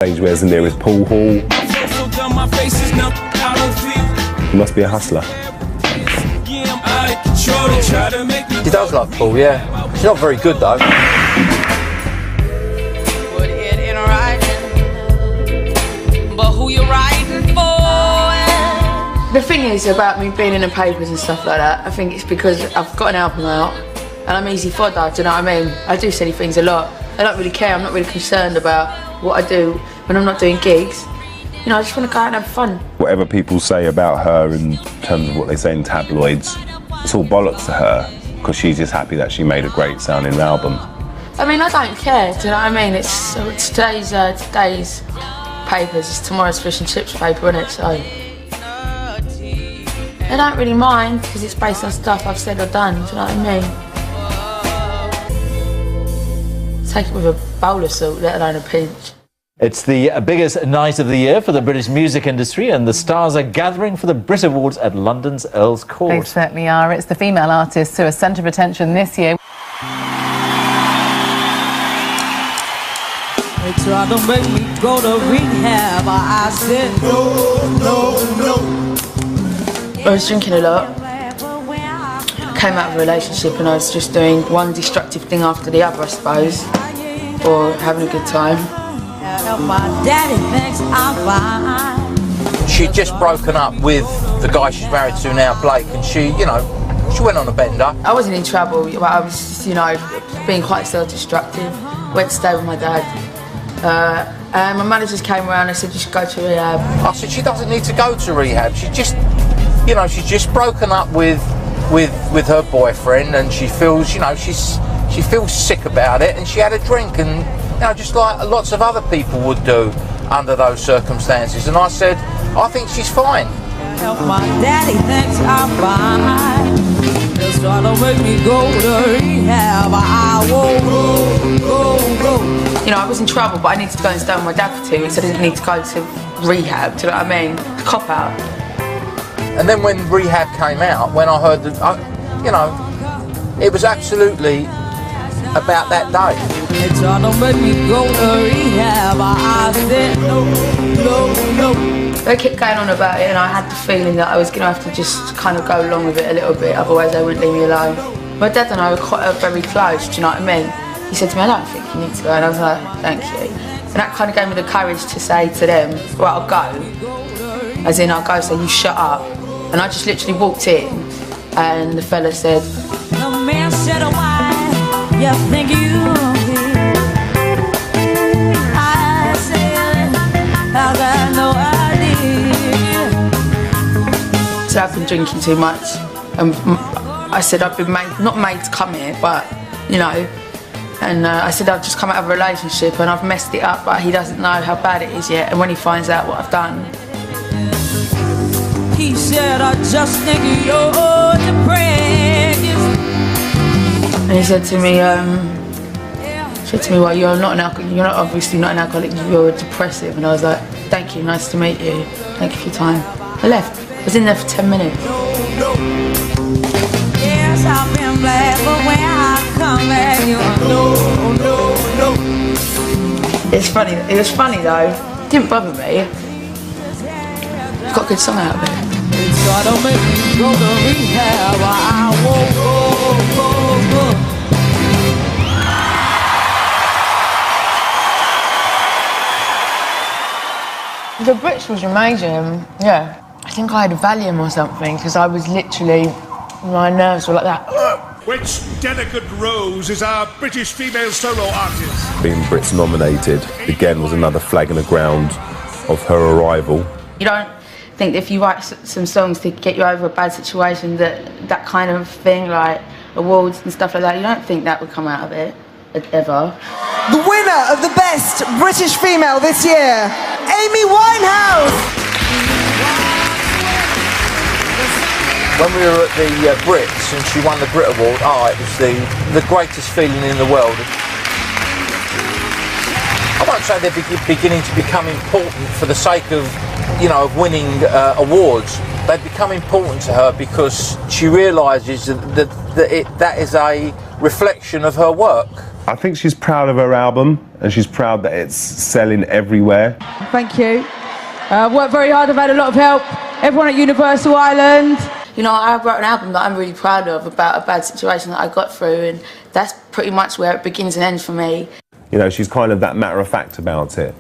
Stage where's the nearest pool hall. You must be a hustler. She does love pool, yeah. She's not very good though. The thing is about me being in the papers and stuff like that, I think it's because I've got an album out and I'm easy fodder, do you know what I mean? I do silly things a lot. I don't really care, I'm not really concerned about what I do when I'm not doing gigs. You know, I just want to go out and have fun. Whatever people say about her in terms of what they say in tabloids, it's all bollocks to her, because she's just happy that she made a great sounding album. I mean, I don't care, do you know what I mean? It's today's papers, it's tomorrow's fish and chips paper, isn't it? So I don't really mind, because it's based on stuff I've said or done, do you know what I mean? Take it with a bowl of salt, let alone a pinch. It's the biggest night of the year for the British music industry, and the stars are gathering for the Brit Awards at London's Earl's Court. They certainly are. It's the female artists who are centre of attention this year. They tried to make me go to rehab, I said no. I was drinking a lot. I came out of a relationship and I was just doing one destructive thing after the other, I suppose, or having a good time. She'd just broken up with the guy she's married to now, Blake, and she, you know, she went on a bender. I wasn't in trouble, but I was, you know, being quite self-destructive. Went to stay with my dad. And my manager just came around and said, you should go to rehab. I said, she doesn't need to go to rehab. She just, you know, she's just broken up with her boyfriend, and she feels, you know, she feels sick about it, and she had a drink, and, you know, just like lots of other people would do under those circumstances. And I said, I think she's fine. My daddy thinks I'm fine. Just trying to make me go to rehab. I won't go. You know, I was in trouble, but I needed to go and stay with my dad for 2 weeks. I didn't need to go to rehab, do you know what I mean? Cop out. And then when rehab came out, when I heard that, you know, it was absolutely about that day. They tried to make me go to rehab. I said no. They kept going on about it, and I had the feeling that I was going to have to just kind of go along with it a little bit, otherwise they wouldn't leave me alone. My dad and I were quite very close, do you know what I mean? He said to me, I don't think you need to go, and I was like, thank you. And that kind of gave me the courage to say to them, right, I'll go. As in, I'll go, so you shut up. And I just literally walked in, and the fella said, The man said, why you think you I said, I got no idea. so I've been drinking too much. And I said, I've been not made to come here, but, you know. And I said, I've just come out of a relationship and I've messed it up, but he doesn't know how bad it is yet. And when he finds out what I've done. He said, I just think you're depressed. And he said to me, well, you're obviously not an alcoholic, you're depressive. And I was like, thank you, nice to meet you. Thank you for your time. I left. I was in there for 10 minutes. Yes, I've been black, but when I come back, you no. It's funny, it was funny though. It didn't bother me. Got a good song out of it. It's gonna make me go to rehab. I won't go. The Brits was amazing, yeah. I think I had a Valium or something, because I was literally, my nerves were like that. Which delicate rose is our British female solo artist? Being Brits nominated, again, was another flag in the ground of her arrival. You don't think if you write some songs to get you over a bad situation, that kind of thing, like awards and stuff like that, you don't think that would come out of it, ever. The winner of the best British female this year, Amy Winehouse! When we were at the Brits and she won the Brit Award, it was the greatest feeling in the world. I won't say they're beginning to become important for the sake of, you know, of winning awards. They've become important to her because she realises that is a reflection of her work. I think she's proud of her album, and she's proud that it's selling everywhere. Thank you. I've worked very hard, I've had a lot of help. Everyone at Universal Island. You know, I wrote an album that I'm really proud of about a bad situation that I got through, and that's pretty much where it begins and ends for me. You know, she's kind of that matter of fact about it.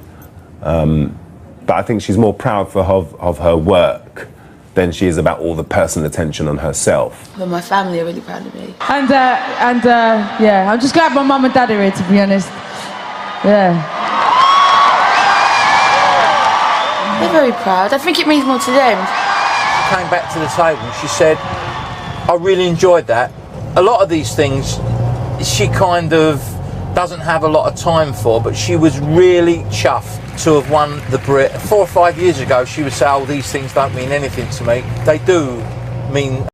But I think she's more proud of her work than she is about all the personal attention on herself. But my family are really proud of me. And yeah, I'm just glad my mum and dad are here, to be honest. Yeah. They're very proud. I think it means more to them. She came back to the table and she said, I really enjoyed that. A lot of these things she kind of doesn't have a lot of time for, but she was really chuffed to have won the Brit. 4 or 5 years ago she would say, oh, these things don't mean anything to me. They do mean